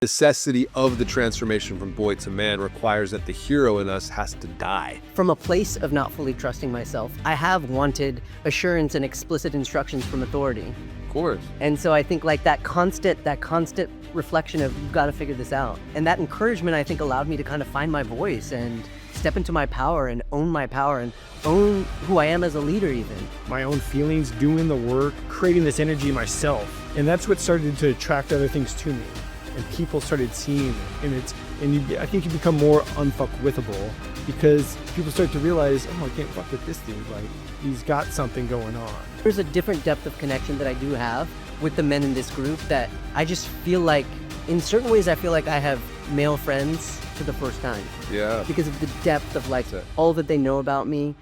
necessity of the transformation from boy to man requires that the hero in us has to die. From a place of not fully trusting myself, I have wanted assurance and explicit instructions from authority. Of course. And so I think like that constant reflection of you've got to figure this out. And that encouragement, I think, allowed me to kind of find my voice and step into my power and own who I am as a leader even. My own feelings, doing the work, creating this energy myself. And that's what started to attract other things to me. And people started seeing it. I think you become more unfuckwithable because people start to realize, oh, I can't fuck with this dude. Like, he's got something going on. There's a different depth of connection that I do have with the men in this group that I just feel like, in certain ways, I feel like I have male friends for the first time. Yeah. Because of the depth of like all that they know about me,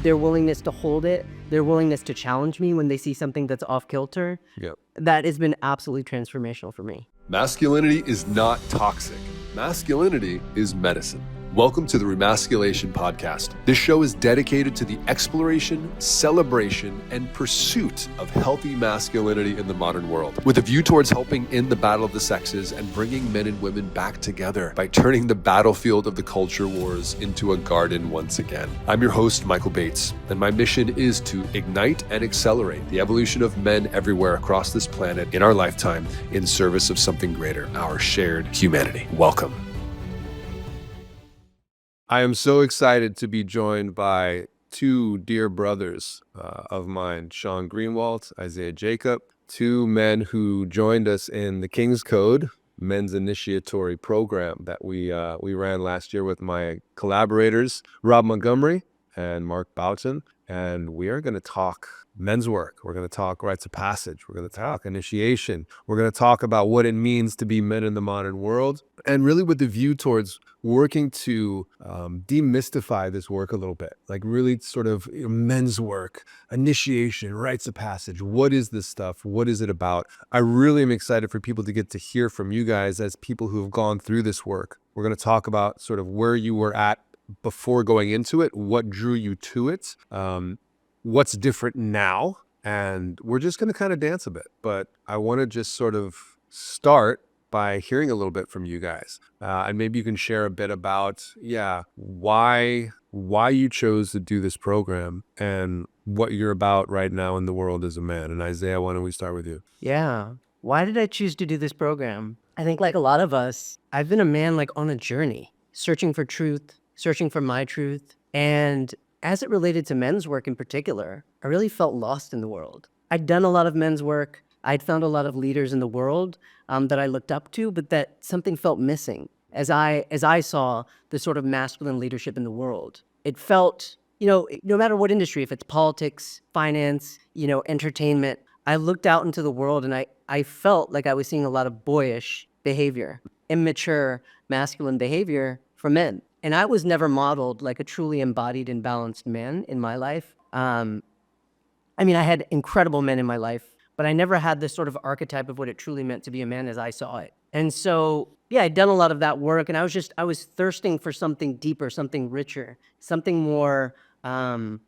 their willingness to hold it, their willingness to challenge me when they see something that's off kilter. Yep. That has been absolutely transformational for me. Masculinity is not toxic. Masculinity is medicine. Welcome to the Remasculation Podcast. This show is dedicated to the exploration, celebration, and pursuit of healthy masculinity in the modern world, with a view towards helping end the battle of the sexes and bringing men and women back together by turning the battlefield of the culture wars into a garden once again. I'm your host, Michael Bates, and my mission is to ignite and accelerate the evolution of men everywhere across this planet in our lifetime in service of something greater, our shared humanity. Welcome. I am so excited to be joined by two dear brothers of mine, Sean Greenwalt, Isaiah Jacob, two men who joined us in the King's Code, men's initiatory program that we ran last year with my collaborators, Rob Montgomery and Mark Boughton. And we are going to talk men's work. We're going to talk rites of passage. We're going to talk initiation. We're going to talk about what it means to be men in the modern world, and really with the view towards working to demystify this work a little bit, like really sort of men's work, initiation, rites of passage. What is this stuff? What is it about? I really am excited for people to get to hear from you guys as people who have gone through this work. We're going to talk about sort of where you were at before going into it, what drew you to it, what's different now, and we're just going to kind of dance a bit. But I want to just sort of start by hearing a little bit from you guys, and maybe you can share a bit about, why you chose to do this program and what you're about right now in the world as a man. And Isaiah, why don't we start with you? Yeah. Why did I choose to do this program? I think like a lot of us, I've been a man like on a journey, searching for truth, searching for my truth. And as it related to men's work in particular, I really felt lost in the world. I'd done a lot of men's work. I'd found a lot of leaders in the world that I looked up to, but that something felt missing as I saw the sort of masculine leadership in the world. It felt, no matter what industry, if it's politics, finance, entertainment, I looked out into the world and I felt like I was seeing a lot of boyish behavior, immature masculine behavior for men. And I was never modeled like a truly embodied and balanced man in my life. I had incredible men in my life, but I never had this sort of archetype of what it truly meant to be a man as I saw it. And so, I'd done a lot of that work, and I was thirsting for something deeper, something richer, something more, something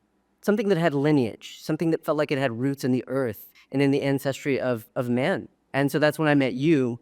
that had lineage, something that felt like it had roots in the earth and in the ancestry of man. And so that's when I met you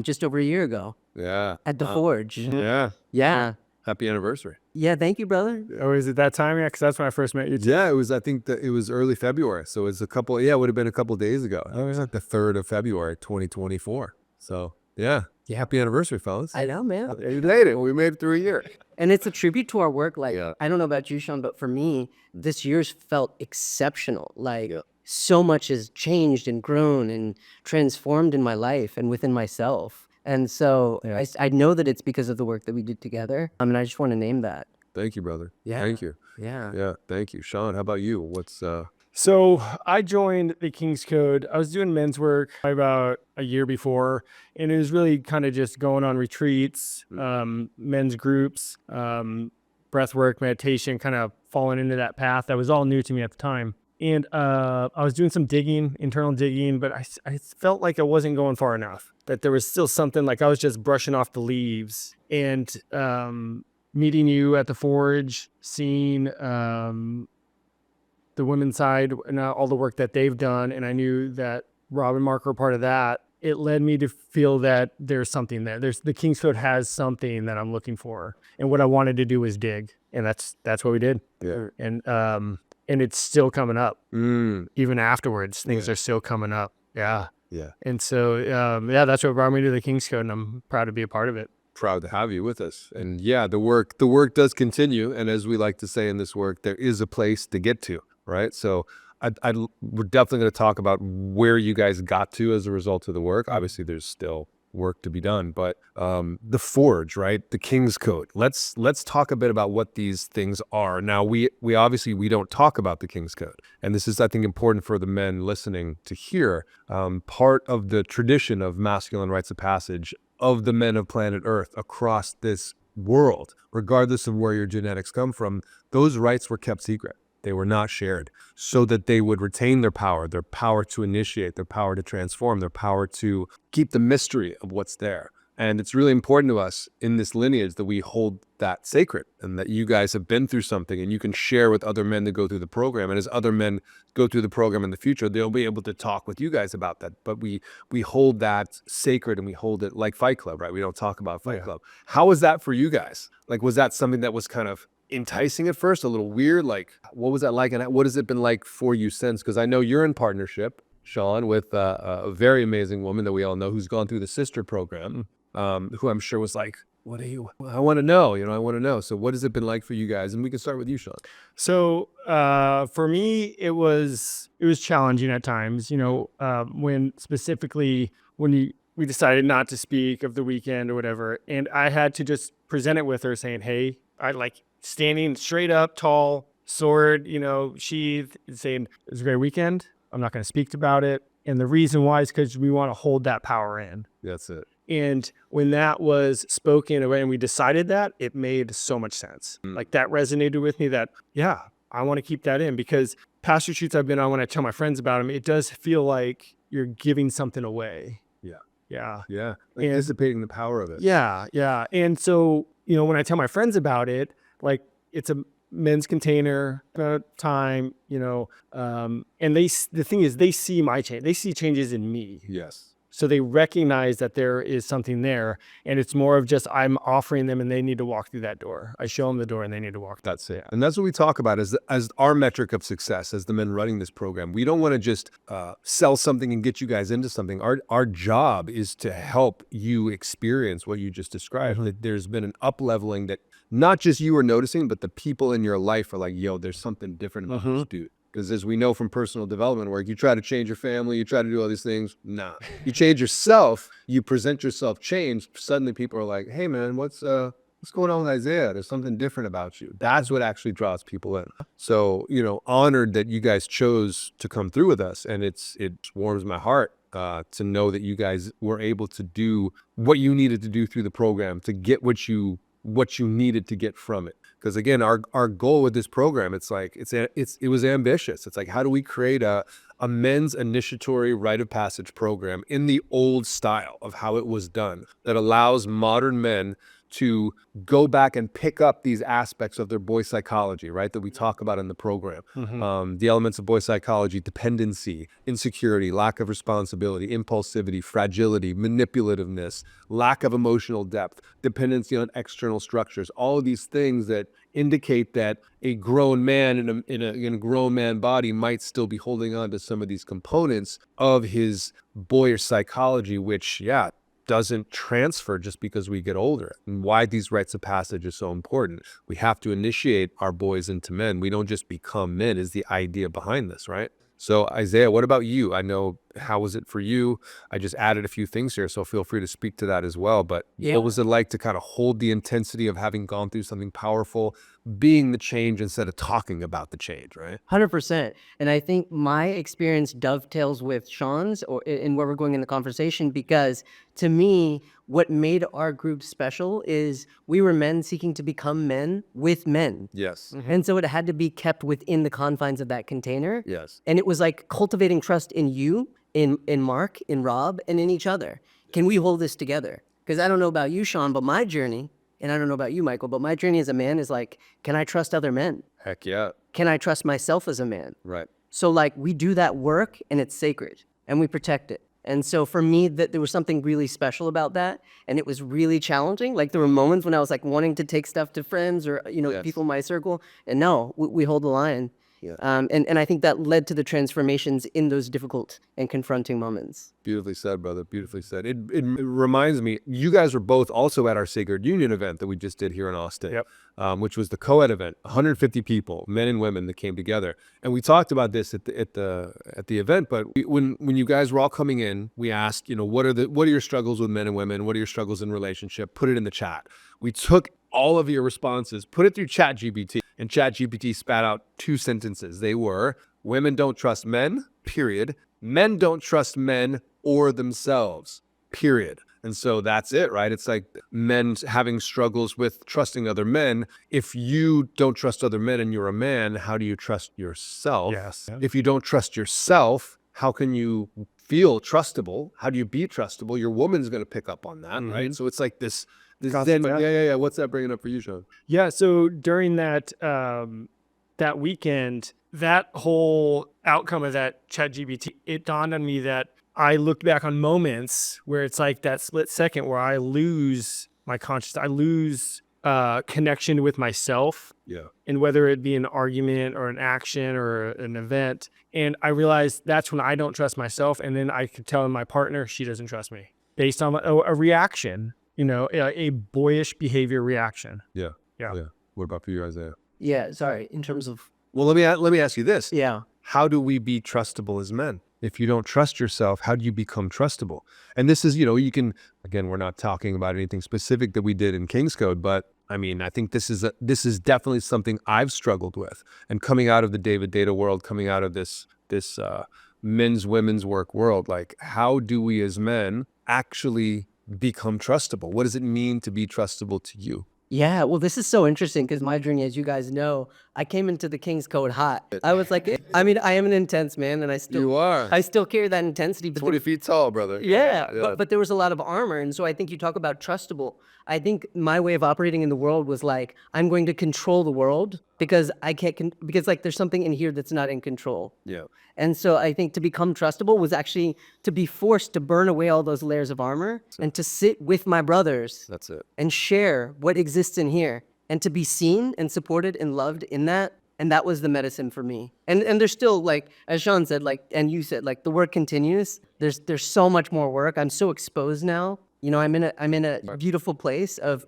just over a year ago. Yeah. At the Forge. Yeah. Yeah. Happy anniversary. Yeah, thank you, brother. Oh, is it that time? Yeah, because that's when I first met you. Yeah, I think that it was early February. So it would have been a couple of days ago. It was like the 3rd of February, 2024. So yeah, happy anniversary, fellas. I know, man. You made it. We made it through a year. And it's a tribute to our work. Like, I don't know about you, Sean, but for me, this year's felt exceptional. Like, so much has changed and grown and transformed in my life and within myself. And so I know that it's because of the work that we did together. And I just want to name that. Thank you, brother. Yeah. Thank you. Yeah. Yeah. Thank you. Sean, how about you? What's So I joined the King's Code. I was doing men's work about a year before, and it was really kind of just going on retreats, men's groups, breath work, meditation, kind of falling into that path. That was all new to me at the time. And I was doing some internal digging, but I felt like I wasn't going far enough, that there was still something, like I was just brushing off the leaves. And meeting you at the Forge, seeing the women's side and all the work that they've done, and I knew that Rob and Mark were part of that. it led me to feel that there's something there. The King's Code has something that I'm looking for. And what I wanted to do was dig. And that's what we did. Yeah. And it's still coming up. Even afterwards, things are still coming up. Yeah. Yeah. And so, that's what brought me to the King's Code, and I'm proud to be a part of it. Proud to have you with us. And yeah, the work does continue. And as we like to say in this work, there is a place to get to, right? So we're definitely going to talk about where you guys got to as a result of the work. Obviously, there's still work to be done, but the Forge, right? The King's Code. Let's talk a bit about what these things are. Now, we obviously don't talk about the King's Code, and this is, I think, important for the men listening to hear. Part of the tradition of masculine rites of passage of the men of planet Earth across this world, regardless of where your genetics come from, those rites were kept secret. They were not shared so that they would retain their power to initiate, their power to transform, their power to keep the mystery of what's there. And it's really important to us in this lineage that we hold that sacred, and that you guys have been through something and you can share with other men that go through the program. And as other men go through the program in the future, they'll be able to talk with you guys about that. But we hold that sacred, and we hold it like Fight Club, right? We don't talk about Fight Club. How was that for you guys? Like, was that something that was kind of enticing at first, a little weird? Like, what was that like, and what has it been like for you since? Because I know you're in partnership, Sean, with a very amazing woman that we all know who's gone through the sister program, who I'm sure was like, I want to know, I want to know. So what has it been like for you guys? And we can start with you, Sean. So for me, it was challenging at times, when we decided not to speak of the weekend or whatever. And I had to just present it with her saying, hey, I like standing straight up, tall, sword, sheathed, saying, it was a great weekend. I'm not going to speak about it. And the reason why is because we want to hold that power in. That's it. And when that was spoken and we decided that, it made so much sense. Like, that resonated with me that, yeah, I want to keep that in, because past retreats I've been on, when I tell my friends about them, it does feel like you're giving something away. Yeah. Like anticipating the power of it. Yeah. And so, when I tell my friends about it, like, it's a men's container time, and the thing is, they see my change. They see changes in me. Yes. So they recognize that there is something there, and it's more of just I'm offering them, and they need to walk through that door. I show them the door, and they need to walk. That's it. And that's what we talk about as our metric of success as the men running this program. We don't want to just sell something and get you guys into something. Our job is to help you experience what you just described. That there's been an up-leveling that not just you are noticing, but the people in your life are like, yo, there's something different about this dude. Because as we know from personal development work, you try to change your family, you try to do all these things. Nah. You change yourself, you present yourself changed. Suddenly people are like, hey man, what's going on with Isaiah? There's something different about you. That's what actually draws people in. So, honored that you guys chose to come through with us. And it warms my heart to know that you guys were able to do what you needed to do through the program to get what you needed to get from it. Because again, our goal with this program, it's like it was ambitious. It's like, how do we create a men's initiatory rite of passage program in the old style of how it was done that allows modern men to go back and pick up these aspects of their boy psychology, right, that we talk about in the program. The elements of boy psychology: dependency, insecurity, lack of responsibility, impulsivity, fragility, manipulativeness, lack of emotional depth, dependency on external structures, all of these things that indicate that a grown man in a grown man body might still be holding on to some of these components of his boyish psychology, which, doesn't transfer just because we get older. And why these rites of passage are so important. We have to initiate our boys into men. We don't just become men, is the idea behind this, right? So Isaiah, what about you? I know, how was it for you? I just added a few things here, so feel free to speak to that as well. But what was it like to kind of hold the intensity of having gone through something powerful, being the change instead of talking about the change, right? 100%. And I think my experience dovetails with Sean's in where we're going in the conversation, because to me, what made our group special is we were men seeking to become men with men. Yes. And so it had to be kept within the confines of that container. Yes. And it was like cultivating trust in you, in Mark, in Rob, and in each other. Can we hold this together? Because I don't know about you, Sean, but my journey, and I don't know about you, Michael, but my journey as a man is like, can I trust other men? Heck yeah. Can I trust myself as a man? Right. So like, we do that work, and it's sacred, and we protect it. And so for me, that there was something really special about that, and it was really challenging. Like there were moments when I was like wanting to take stuff to friends or Yes. people in my circle, and no, we hold the line. Yeah. And I think that led to the transformations in those difficult and confronting moments. Beautifully said, brother. Beautifully said. It reminds me, you guys were both also at our Sacred Union event that we just did here in Austin, Yep. which was the co-ed event. 150 people, men and women, that came together, and we talked about this at the event. But when you guys were all coming in, we asked, what are your struggles with men and women? What are your struggles in relationship? Put it in the chat. We took all of your responses, put it through ChatGPT, and ChatGPT spat out 2 sentences. They were: women don't trust men, period. Men don't trust men or themselves, period. And so that's it, right? It's like men having struggles with trusting other men. If you don't trust other men and you're a man, how do you trust yourself? Yes. If you don't trust yourself, how can you feel trustable? How do you be trustable? Your woman's going to pick up on that, right? So it's like this Constant, then, yeah. What's that bringing up for you, Sean? Yeah. So during that that weekend, that whole outcome of that ChatGPT, it dawned on me that I looked back on moments where it's like that split second where I lose my consciousness, I lose connection with myself. Yeah. And whether it be an argument or an action or an event. And I realized that's when I don't trust myself. And then I could tell my partner, she doesn't trust me based on a reaction, a boyish behavior reaction. Yeah. Yeah. What about for you, Isaiah? Yeah, sorry. In terms of Well, let me ask you this. yeah. How do we be trustable as men? If you don't trust yourself, how do you become trustable? And this is, you can, again, we're not talking about anything specific that we did in King's Code, but I mean, I think this is definitely something I've struggled with. And coming out of the David Data world, coming out of this men's, women's work world, like how do we as men actually become trustable? What does it mean to be trustable to you? Yeah, well, this is so interesting because my journey, as you guys know, I came into the King's Code hot. I was like, I mean, I am an intense man, and I still carry that intensity. But 20 feet tall, brother. yeah. But there was a lot of armor, and so I think you talk about trustable. I think my way of operating in the world was like, I'm going to control the world because I can't, because like there's something in here that's not in control. Yeah. And so I think to become trustable was actually to be forced to burn away all those layers of armor and to sit with my brothers. That's it. And share what exists in here and to be seen and supported and loved in that. And that was the medicine for me. And there's still, like, as Sean said, like, and you said, like, the work continues. There's so much more work. I'm so exposed now. I'm in a beautiful place of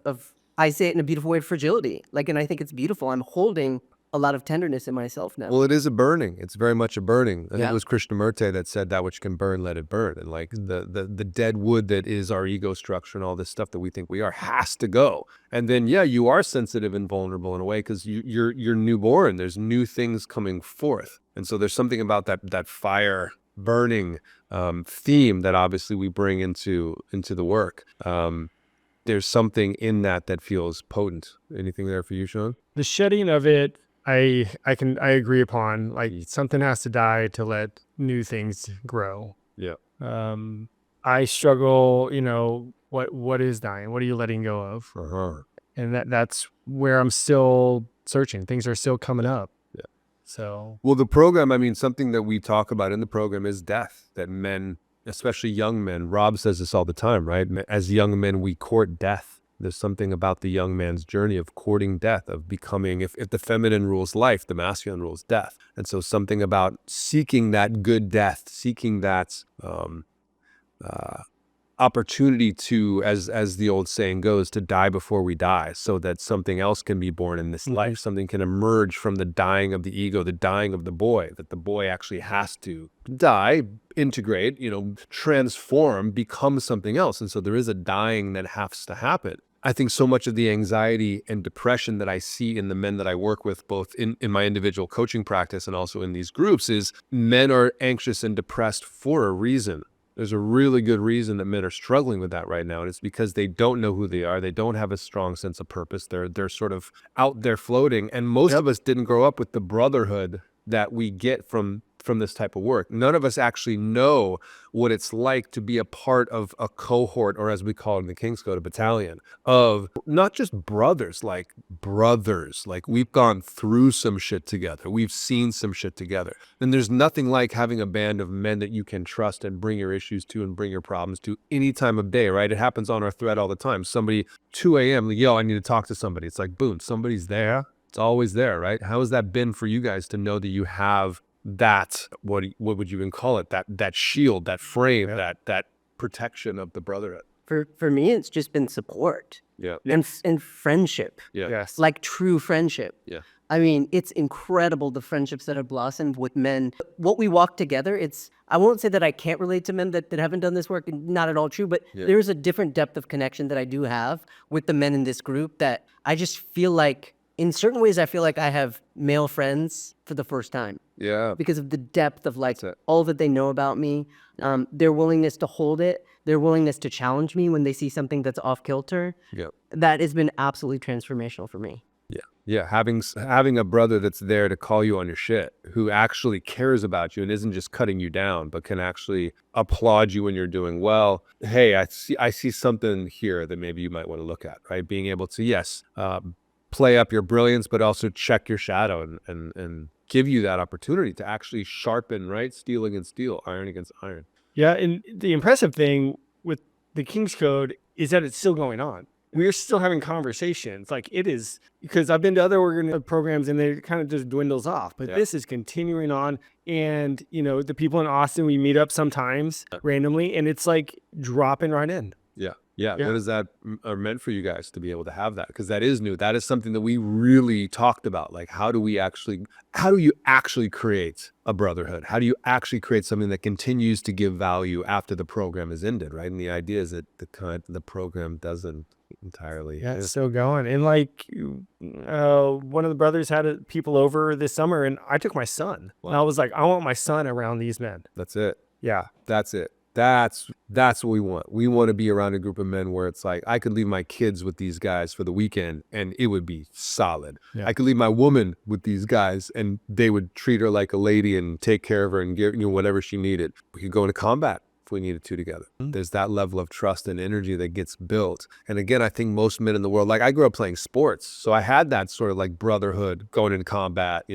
I say it in a beautiful way, fragility. Like, and I think it's beautiful. I'm holding a lot of tenderness in myself now. Well, it is a burning. It's very much a burning. I think Yeah. it was Krishnamurti that said that which can burn, let it burn. And like the dead wood that is our ego structure and all this stuff that we think we are has to go. And then, yeah, you are sensitive and vulnerable in a way because you're newborn. There's new things coming forth. And so there's something about that fire burning theme that obviously we bring into the work. There's something in that feels potent. Anything there for you, Sean? The shedding of it, I agree upon. Like something has to die to let new things grow. Yeah. I struggle, what is dying? What are you letting go of? Uh-huh. And that's where I'm still searching. Things are still coming up. Yeah. So, Well, the program, I mean, something that we talk about in the program is death, that men, especially young men, Rob says this all the time, right? As young men, we court death. There's something about the young man's journey of courting death, of becoming, if the feminine rules life, the masculine rules death. And so something about seeking that good death, seeking that opportunity to, as the old saying goes, to die before we die, so that something else can be born in this life. Something can emerge from the dying of the ego, the dying of the boy, that the boy actually has to die, integrate, transform, become something else. And so there is a dying that has to happen. I think so much of the anxiety and depression that I see in the men that I work with, both in my individual coaching practice and also in these groups, is men are anxious and depressed for a reason. There's a really good reason that men are struggling with that right now, and it's because they don't know who they are. They don't have a strong sense of purpose. They're sort of out there floating, and most of us didn't grow up with the brotherhood that we get from from this type of work. None of us actually know what it's like to be a part of a cohort, or as we call it in the King's Code, a battalion of not just brothers, like we've gone through some shit together. We've seen some shit together. And there's nothing like having a band of men that you can trust and bring your issues to and bring your problems to any time of day, right? It happens on our thread all the time. Somebody, 2 a.m., like, yo, I need to talk to somebody. It's like, boom, somebody's there. It's always there, right? How has that been for you guys to know that you have that, what would you even call it? That shield, that frame, that protection of the brotherhood. For me, it's just been support. Yeah. And friendship. Yeah. Yes. Like true friendship. Yeah. I mean, it's incredible the friendships that have blossomed with men. What we walk together, I won't say that I can't relate to men that haven't done this work, not at all true, but there's a different depth of connection that I do have with the men in this group that I just feel like, in certain ways, I feel like I have male friends for the first time. Yeah. Because of the depth of like all that they know about me, their willingness to hold it, their willingness to challenge me when they see something that's off kilter. Yeah. That has been absolutely transformational for me. Yeah. Yeah. Having a brother that's there to call you on your shit, who actually cares about you and isn't just cutting you down, but can actually applaud you when you're doing well. Hey, I see something here that maybe you might want to look at, right? Being able to, yes, play up your brilliance, but also check your shadow and give you that opportunity to actually sharpen, right? Steel against steel, iron against iron. Yeah, and the impressive thing with the King's Code is that it's still going on. We're still having conversations. Like it is, because I've been to other programs and they kind of just dwindles off. But this is continuing on. And, the people in Austin, we meet up sometimes randomly, and it's like dropping right in. Yeah. What is that meant for you guys to be able to have that? Because that is new. That is something that we really talked about. Like, how do you actually create a brotherhood? How do you actually create something that continues to give value after the program is ended, right? And the idea is that the program doesn't entirely. Yeah, it's still going. And like, one of the brothers had people over this summer, and I took my son. Wow. And I was like, I want my son around these men. That's it. Yeah. That's it. That's what we want. We want to be around a group of men where it's like, I could leave my kids with these guys for the weekend and it would be solid. Yeah. I could leave my woman with these guys and they would treat her like a lady and take care of her and give whatever she needed. We could go into combat if we needed to together. There's that level of trust and energy that gets built. And again, I think most men in the world, like I grew up playing sports, so I had that sort of like brotherhood, going into combat,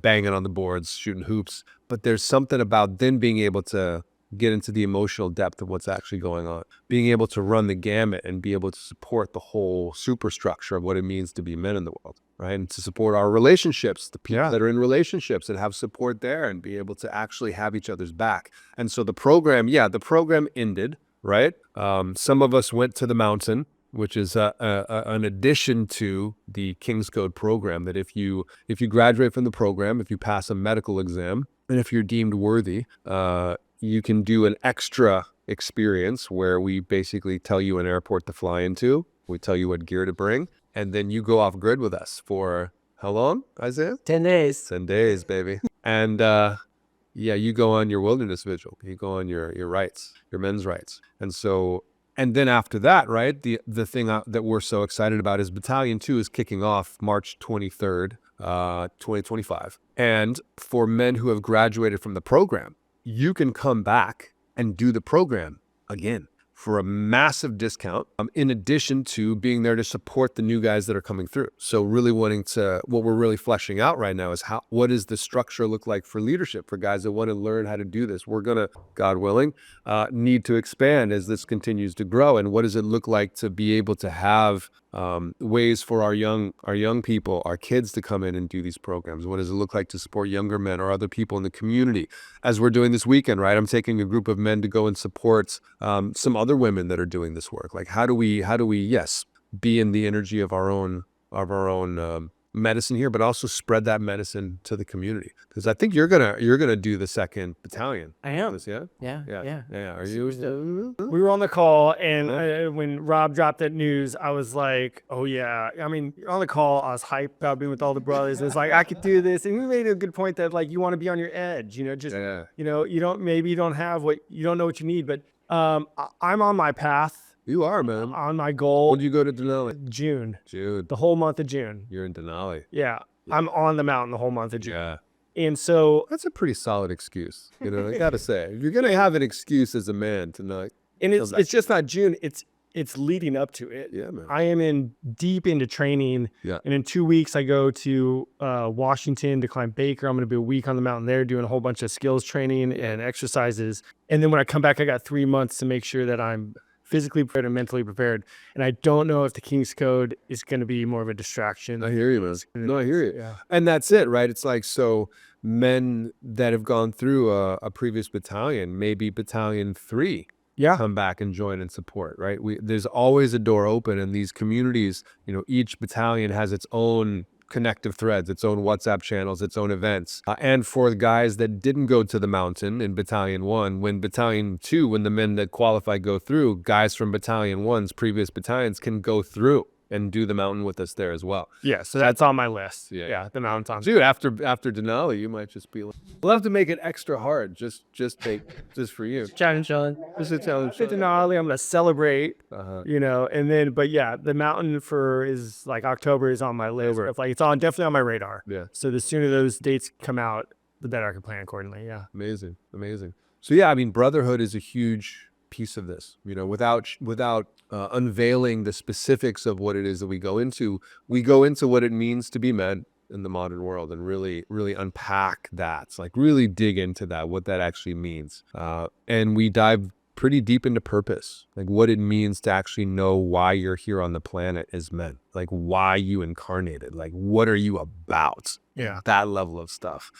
banging on the boards, shooting hoops. But there's something about then being able to get into the emotional depth of what's actually going on, being able to run the gamut and be able to support the whole superstructure of what it means to be men in the world, right? And to support our relationships, the people that are in relationships and have support there and be able to actually have each other's back. And so the program ended, right? Some of us went to the mountain, which is an addition to the King's Code program, that if you graduate from the program, if you pass a medical exam, and if you're deemed worthy, you can do an extra experience where we basically tell you an airport to fly into. We tell you what gear to bring. And then you go off grid with us for how long, Isaiah? 10 days. 10 days, baby. And you go on your wilderness vigil. You go on your rites, your men's rites. And then after that, right, the thing that we're so excited about is Battalion 2 is kicking off March 23rd, 2025. And for men who have graduated from the program, you can come back and do the program again for a massive discount, in addition to being there to support the new guys that are coming through. So really what we're really fleshing out right now is what does the structure look like for leadership, for guys that want to learn how to do this? We're going to, God willing, need to expand as this continues to grow. And what does it look like to be able to have ways for our young people, our kids, to come in and do these programs? What does it look like to support younger men or other people in the community? As we're doing this weekend, right? I'm taking a group of men to go and support some other women that are doing this work. Like, how do we be in the energy of our own medicine here, but also spread that medicine to the community? Because I think you're gonna do the 2nd Battalion. I am. Yeah. Are you? We were on the call, and when Rob dropped that news, I was like, "Oh yeah!" I mean, on the call, I was hyped about being with all the brothers. And it's like I could do this, and we made a good point that like you want to be on your edge, you don't have what you don't know what you need, but I'm on my path. You are, man. On my goal. When did you go to Denali? June. June. The whole month of June. You're in Denali. Yeah. I'm on the mountain the whole month of June. And so, That's a pretty solid excuse. You know, I gotta say, if you're gonna have an excuse as a man to not, and it's just not June. It's leading up to it. yeah, man. I am deep into training. Yeah. And in 2 weeks, I go to Washington to climb Baker. I'm going to be a week on the mountain there doing a whole bunch of skills training and exercises. And then when I come back, I got 3 months to make sure that I'm physically prepared and mentally prepared. And I don't know if the King's Code is going to be more of a distraction. I hear you, man. No, I hear you. Yeah. And that's it, right? It's like, so men that have gone through a previous battalion, maybe battalion 3, Yeah. come back and join and support, right? There's always a door open in these communities. You know, each battalion has its own connective threads, its own WhatsApp channels, its own events. And for the guys that didn't go to the mountain in Battalion 1, when Battalion 2, when the men that qualify go through, guys from Battalion 1's previous battalions can go through and do the mountain with us there as well. Yeah. So that's on my list. Yeah. Yeah. The mountain. Dude, after Denali, you might just be like, we'll have to make it extra hard just for you. Challenge, Sean. Just a challenge. To Denali, I'm going to celebrate, Uh-huh. and then, but yeah, the mountain is like October is on my list. October. Like it's definitely on my radar. Yeah. So the sooner those dates come out, the better I can plan accordingly. Yeah. Amazing. So yeah, I mean, Brotherhood is a huge piece of this. You know, without unveiling the specifics of what it is that we go into what it means to be men in the modern world and really unpack that. It's like really dig into that, what that actually means. And we dive pretty deep into purpose, like what it means to actually know why you're here on the planet as men, like why you incarnated, like what are you about? Yeah. That level of stuff.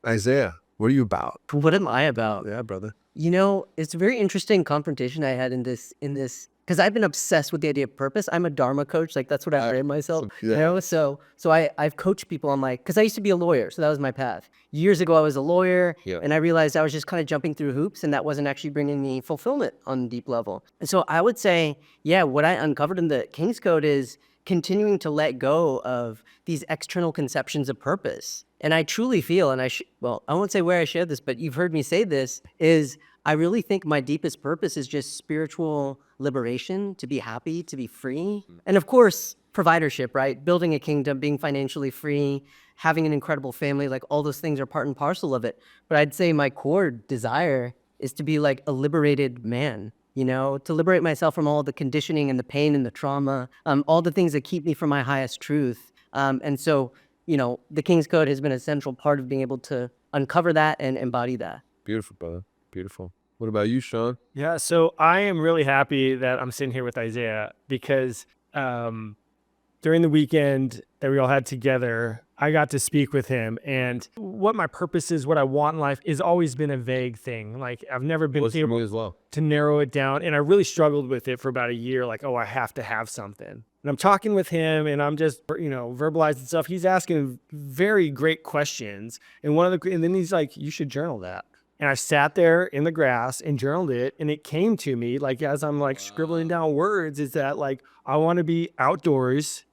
Isaiah, what are you about? What am I about? Yeah, brother. You know, it's a very interesting confrontation I had in this, because I've been obsessed with the idea of purpose. I'm a Dharma coach, like that's what I frame myself. Yeah. You know, so I've coached people on like, because I used to be a lawyer, so that was my path. Years ago, I was a lawyer, Yeah. and I realized I was just kind of jumping through hoops, and that wasn't actually bringing me fulfillment on a deep level. And so I would say, yeah, what I uncovered in the King's Code is continuing to let go of these external conceptions of purpose. And I truly feel, and I won't say where I shared this, but you've heard me say this, is I really think my deepest purpose is just spiritual liberation, to be happy, to be free. And of course, providership, right? Building a kingdom, being financially free, having an incredible family, like all those things are part and parcel of it. But I'd say my core desire is to be like a liberated man, you know, to liberate myself from all the conditioning and the pain and the trauma, all the things that keep me from my highest truth. And so, you know, the King's Code has been a central part of being able to uncover that and embody that. Beautiful, brother. Beautiful. What about you, Sean? Yeah. So I am really happy that I'm sitting here with Isaiah because during the weekend that we all had together, I got to speak with him. And what my purpose is, what I want in life, has always been a vague thing. Like I've never been Was for able me as well. to narrow it down. And I really struggled with it for about a year. Like, oh, I have to have something. And I'm talking with him and I'm just, verbalizing stuff. He's asking very great questions. And and then he's like, you should journal that. And I sat there in the grass and journaled it. And it came to me, like, as I'm like scribbling down words, is that like, I want to be outdoors,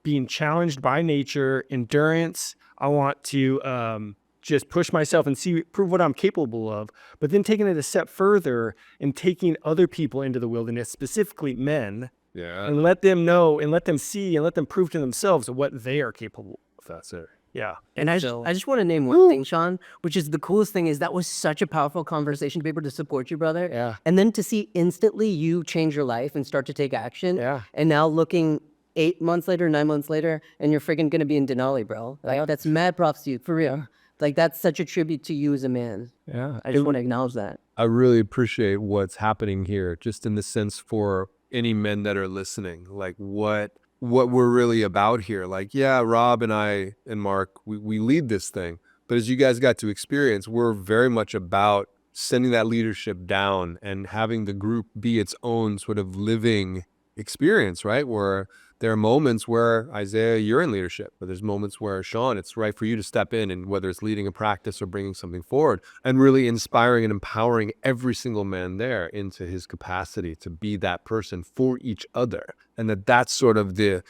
being challenged by nature, endurance. I want to just push myself and prove what I'm capable of. But then taking it a step further and taking other people into the wilderness, specifically men, and let them know and let them see and let them prove to themselves what they are capable of. That's it. Yeah. And I just want to name one thing, Sean, which is the coolest thing is that was such a powerful conversation to be able to support you, brother. Yeah. And then to see instantly you change your life and start to take action. Yeah. And now looking 8 months later, 9 months later, and you're friggin' going to be in Denali, bro. Like, that's mad props to you, for real. Like, that's such a tribute to you as a man. Yeah. I just want to acknowledge that. I really appreciate what's happening here, just in the sense for any men that are listening, like what we're really about here. Like, yeah, Rob and I and Mark, we lead this thing. But as you guys got to experience, we're very much about sending that leadership down and having the group be its own sort of living experience, right? Where there are moments where, Isaiah, you're in leadership, but there's moments where, Sean, it's right for you to step in, and whether it's leading a practice or bringing something forward and really inspiring and empowering every single man there into his capacity to be that person for each other. And that's sort of the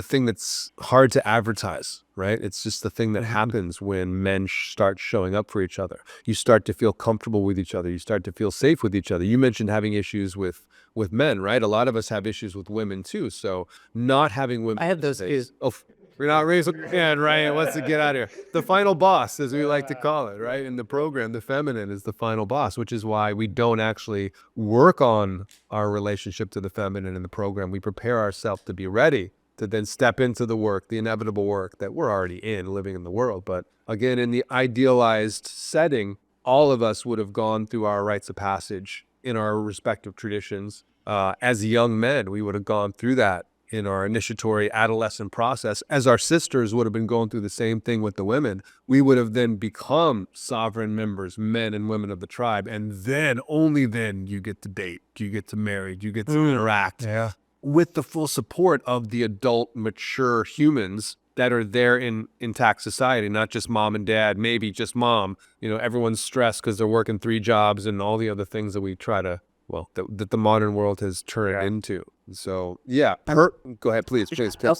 thing that's hard to advertise, right? It's just the thing that happens when men start showing up for each other. You start to feel comfortable with each other. You start to feel safe with each other. You mentioned having issues with men, right? A lot of us have issues with women too. So not having women. I have those too. Oh, We're not raising your hand, Ryan. Let's get out of here. The final boss, as we like to call it, right? In the program, the feminine is the final boss, which is why we don't actually work on our relationship to the feminine in the program. We prepare ourselves to be ready to then step into the work, the inevitable work that we're already in, living in the world. But again, in the idealized setting, all of us would have gone through our rites of passage in our respective traditions. As young men, we would have gone through that in our initiatory adolescent process. As our sisters would have been going through the same thing with the women, we would have then become sovereign members, men and women of the tribe. And then, only then, you get to date, you get to marry, you get to interact. Yeah. With the full support of the adult, mature humans that are there in intact society, not just mom and dad, maybe just mom. Everyone's stressed because they're working 3 jobs and all the other things that we try to, that the modern world has turned into. So, yeah. Go ahead, please.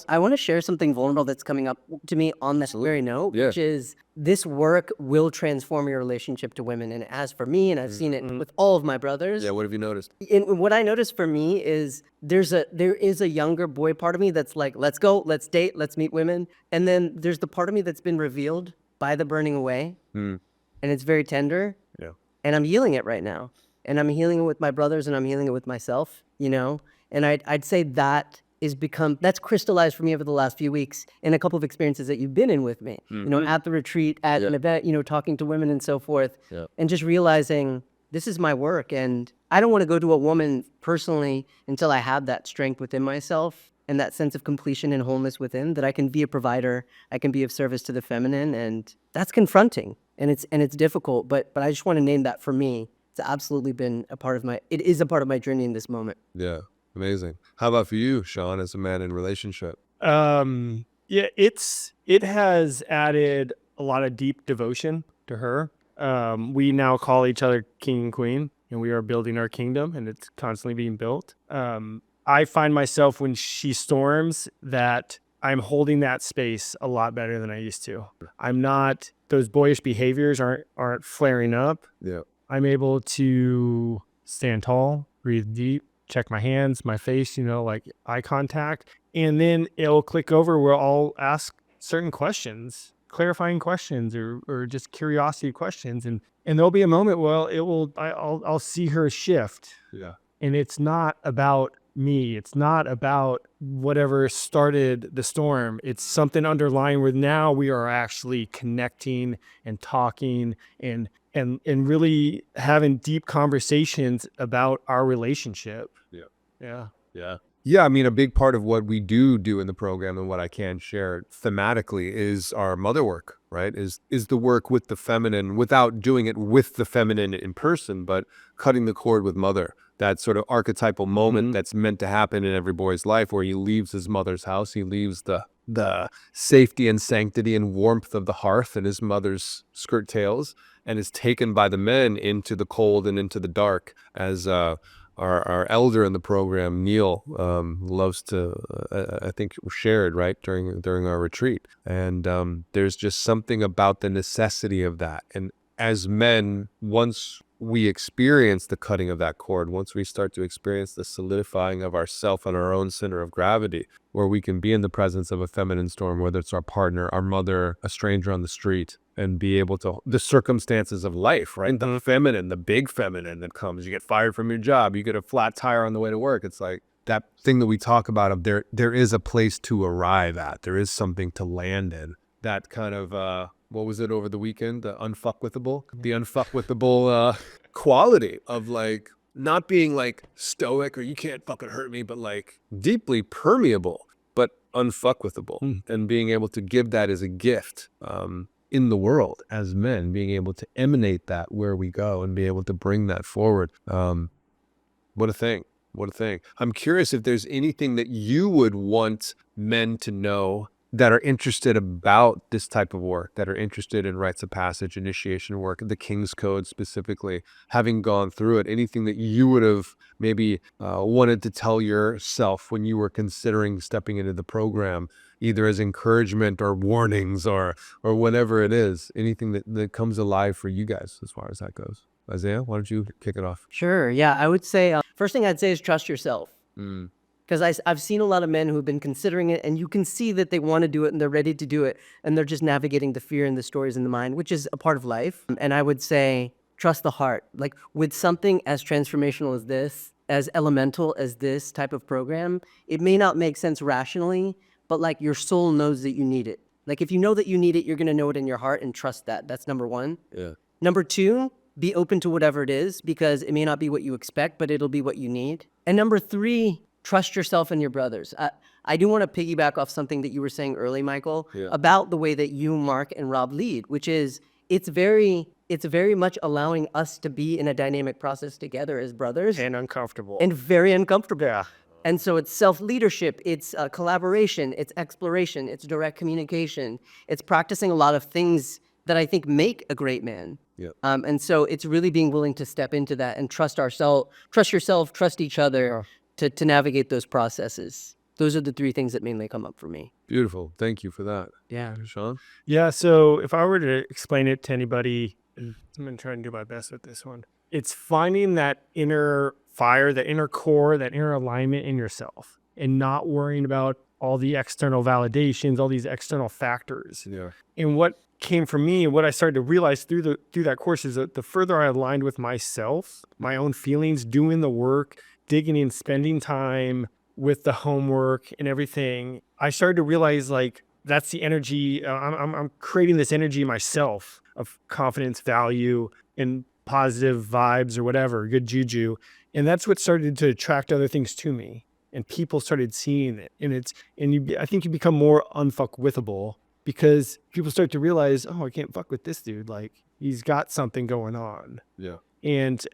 I want to share something vulnerable that's coming up to me on this very note, which is this work will transform your relationship to women. And as for me, and I've seen it with all of my brothers. Yeah, what have you noticed? And what I noticed for me is there is a younger boy part of me that's like, let's go, let's date, let's meet women. And then there's the part of me that's been revealed by the burning away. And it's very tender. Yeah. And I'm healing it right now. And I'm healing it with my brothers, and I'm healing it with myself, And I'd say that's crystallized for me over the last few weeks in a couple of experiences that you've been in with me, at the retreat, at an event, talking to women and so forth, and just realizing this is my work. And I don't want to go to a woman personally until I have that strength within myself and that sense of completion and wholeness within, that I can be a provider, I can be of service to the feminine. And that's confronting, and it's difficult, but I just want to name that for me. It's absolutely been it is a part of my journey in this moment. Yeah. Amazing. How about for you, Sean, as a man in relationship? Yeah, it has added a lot of deep devotion to her. We now call each other king and queen, and we are building our kingdom, and it's constantly being built. I find myself, when she storms, that I'm holding that space a lot better than I used to. I'm not, those boyish behaviors aren't flaring up. Yeah. I'm able to stand tall, breathe deep, check my hands, my face, like eye contact. And then it'll click over where I'll ask certain questions, clarifying questions or just curiosity questions. And there'll be a moment where I'll see her shift. Yeah. And it's not about me. It's not about whatever started the storm. It's something underlying where now we are actually connecting and talking and really having deep conversations about our relationship. Yeah, I mean, a big part of what we do in the program, and what I can share thematically, is our mother work, right? Is the work with the feminine, without doing it with the feminine in person, but cutting the cord with mother. That sort of archetypal moment that's meant to happen in every boy's life, where he leaves his mother's house, he leaves the safety and sanctity and warmth of the hearth and his mother's skirt tails, and is taken by the men into the cold and into the dark, as our elder in the program, Neil, loves to, I think, shared right during our retreat. And there's just something about the necessity of that. And as men, once we experience the cutting of that cord, once we start to experience the solidifying of ourself and our own center of gravity, where we can be in the presence of a feminine storm, whether it's our partner, our mother, a stranger on the street, and be able to, the circumstances of life, right? The feminine, the big feminine that comes, you get fired from your job, you get a flat tire on the way to work. It's like that thing that we talk about of there is a place to arrive at. There is something to land in. That kind of, what was it over the weekend? The unfuckwithable quality of like not being like stoic or you can't fucking hurt me, but like deeply permeable, but unfuckwithable. And being able to give that as a gift in the world as men, being able to emanate that where we go and be able to bring that forward. What a thing. I'm curious if there's anything that you would want men to know that are interested about this type of work, that are interested in rites of passage, initiation work, the King's Code specifically, having gone through it, anything that you would have maybe wanted to tell yourself when you were considering stepping into the program, either as encouragement or warnings or whatever it is, anything that comes alive for you guys as far as that goes. Isaiah, why don't you kick it off? Sure. Yeah, I would say, first thing I'd say is trust yourself. Because I've seen a lot of men who've been considering it, and you can see that they want to do it and they're ready to do it, and they're just navigating the fear and the stories in the mind, which is a part of life. And I would say, trust the heart. Like with something as transformational as this, as elemental as this type of program, it may not make sense rationally, but like your soul knows that you need it. Like if you know that you need it, you're going to know it in your heart and trust that. That's number one. Yeah. Number two, be open to whatever it is, because it may not be what you expect, but it'll be what you need. And number three, trust yourself and your brothers. I do want to piggyback off something that you were saying early, Michael, about the way that you, Mark, and Rob lead, which is it's very much allowing us to be in a dynamic process together as brothers. And uncomfortable. And very uncomfortable. Yeah. And so it's self-leadership, it's collaboration, it's exploration, it's direct communication, it's practicing a lot of things that I think make a great man. Yep. And so it's really being willing to step into that and trust yourself, trust each other to navigate those processes. Those are the three things that mainly come up for me. Beautiful. Thank you for that. Yeah. Sean? Yeah, so if I were to explain it to anybody, I'm going to try and do my best with this one. It's finding that inner fire, that inner core, that inner alignment in yourself, and not worrying about all the external validations, all these external factors. Yeah. And what came from me, what I started to realize through that course is that the further I aligned with myself, my own feelings, doing the work, digging in, spending time with the homework and everything, I started to realize like that's the energy. I'm creating this energy myself of confidence, value, and positive vibes or whatever, good juju. And that's what started to attract other things to me. And people started seeing it. And I think you become more unfuckwithable because people start to realize, oh, I can't fuck with this dude. Like he's got something going on. Yeah. And,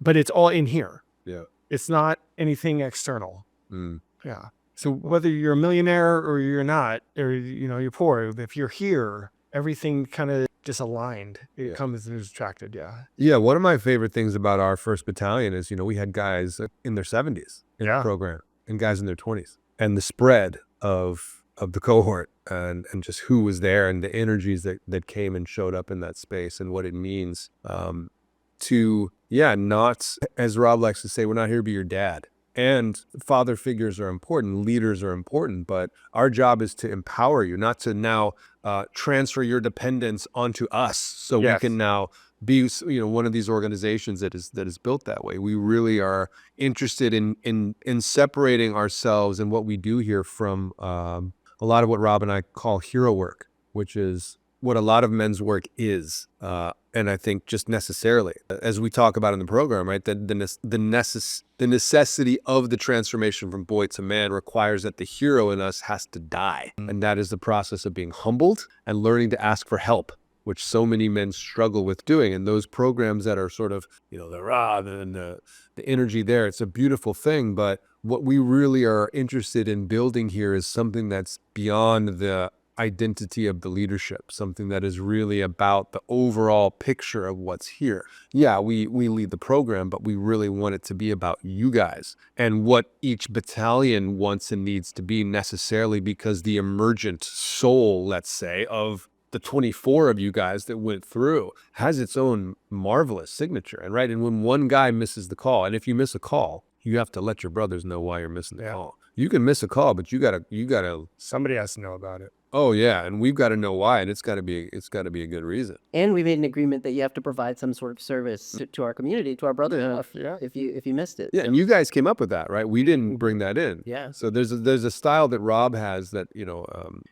but it's all in here. Yeah. It's not anything external. Mm. Yeah. So whether you're a millionaire or you're not, or, you're poor, if you're here, everything kind of just aligned. It comes and is attracted. Yeah. Yeah. One of my favorite things about our first battalion is, we had guys in their 70s in the program and guys in their 20s, and the spread of the cohort and just who was there and the energies that came and showed up in that space and what it means to, not, as Rob likes to say, we're not here to be your dad. And father figures are important, leaders are important, but our job is to empower you, not to now transfer your dependence onto us. So we can now be, one of these organizations that is built that way. We really are interested in separating ourselves and what we do here from a lot of what Rob and I call hero work, which is what a lot of men's work is. And I think just necessarily, as we talk about in the program, right, that the necessity of the transformation from boy to man requires that the hero in us has to die. And that is the process of being humbled and learning to ask for help, which so many men struggle with doing. And those programs that are sort of, the rah and the energy there, it's a beautiful thing. But what we really are interested in building here is something that's beyond the identity of the leadership, something that is really about the overall picture of what's here. Yeah, we lead the program, but we really want it to be about you guys and what each battalion wants and needs to be necessarily, because the emergent soul, let's say, of the 24 of you guys that went through has its own marvelous signature. And when one guy misses the call, and if you miss a call, you have to let your brothers know why you're missing the call. You can miss a call, but you gotta somebody has to know about it. Oh yeah, and we've got to know why, and it's got to be a good reason. And we made an agreement that you have to provide some sort of service to our community, to our brotherhood, if you missed it. Yeah, and you guys came up with that, right? We didn't bring that in. Yeah. So there's a style that Rob has that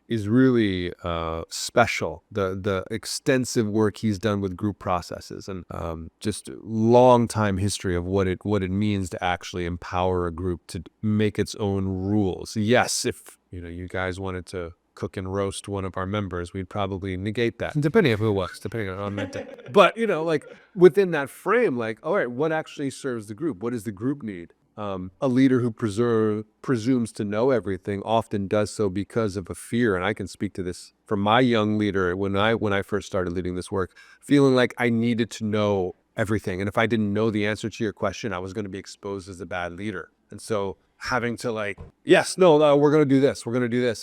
is really special. The extensive work he's done with group processes and just long time history of what it means to actually empower a group to make its own rules. Yes, if you guys wanted to cook and roast one of our members, we'd probably negate that, depending on who it was, depending on that day. But within that frame, all right, what actually serves the group? What does the group need? A leader who presumes to know everything often does so because of a fear. And I can speak to this from my young leader when I first started leading this work, feeling like I needed to know everything. And if I didn't know the answer to your question, I was going to be exposed as a bad leader. And so having to yes, no, we're going to do this.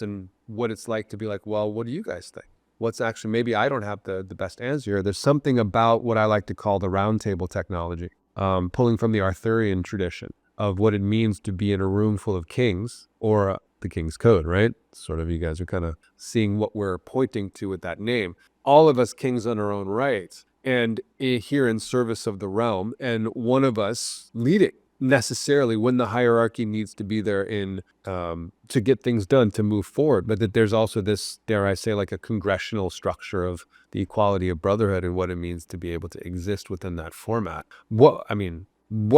And what it's like to be well, what do you guys think? What's actually, maybe I don't have the best answer here. There's something about what I like to call the round table technology, pulling from the Arthurian tradition, of what it means to be in a room full of kings, or the King's Code, right? Sort of, you guys are kind of seeing what we're pointing to with that name. All of us kings on our own right, and here in service of the realm, and one of us leading necessarily when the hierarchy needs to be there in to get things done, to move forward, but that there's also this, dare I say, like a congressional structure of the equality of brotherhood and what it means to be able to exist within that format. What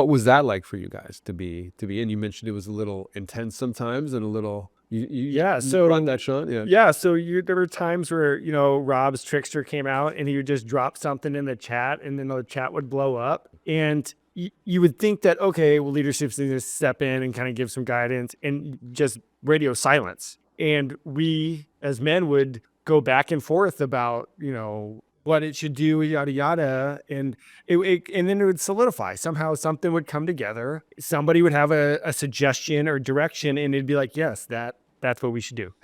was that like for you guys to be in? You mentioned it was a little intense sometimes and a little So run that, Sean. So there were times where, Rob's trickster came out and he would just drop something in the chat and then the chat would blow up. And you would think that, okay, well, leadership's going to step in and kind of give some guidance, and just radio silence. And we as men would go back and forth about, what it should do, yada, yada. And and then it would solidify. Somehow something would come together. Somebody would have a suggestion or direction, and it'd be like, yes, that's what we should do.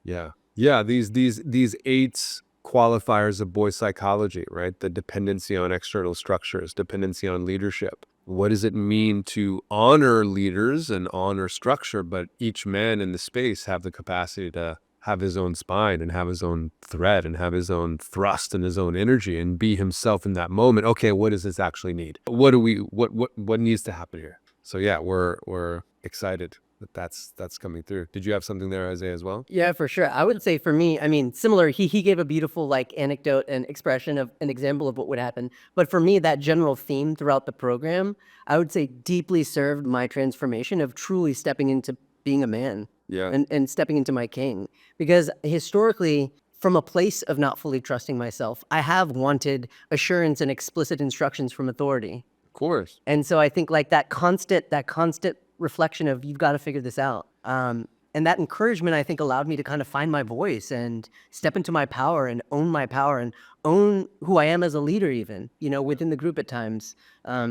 Yeah. These 8 qualifiers of boy psychology, right? The dependency on external structures, dependency on leadership. What does it mean to honor leaders and honor structure, but each man in the space have the capacity to have his own spine and have his own thread and have his own thrust and his own energy and be himself in that moment? Okay, what does this actually need? What needs to happen here? So yeah, we're excited that's coming through. Did you have something there, Isaiah, as well? Yeah, for sure. I would say for me, similar, he gave a beautiful anecdote and expression of an example of what would happen. But for me, that general theme throughout the program, I would say deeply served my transformation of truly stepping into being a man. Yeah. And stepping into my king. Because historically, from a place of not fully trusting myself, I have wanted assurance and explicit instructions from authority. Of course. And so I think that constant reflection of, you've got to figure this out. And that encouragement, I think, allowed me to kind of find my voice and step into my power and own who I am as a leader, even, within the group at times,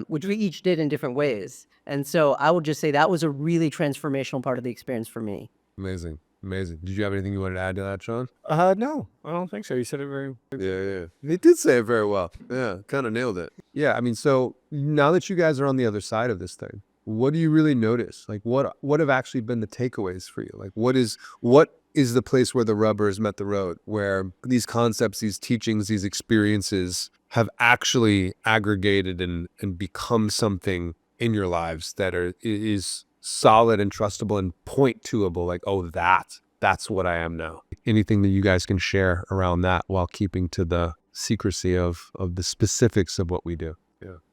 which we each did in different ways. And so I would just say that was a really transformational part of the experience for me. Amazing. Did you have anything you wanted to add to that, Sean? No, I don't think so. You said it very... Yeah. He did say it very well. Yeah, kind of nailed it. Yeah, so now that you guys are on the other side of this thing, what do you really notice? Like, what have actually been the takeaways for you? Like, what is the place where the rubber has met the road, where these concepts, these teachings, these experiences have actually aggregated and become something in your lives that is solid and trustable and point-toable, like, oh, that's what I am now. Anything that you guys can share around that while keeping to the secrecy of the specifics of what we do?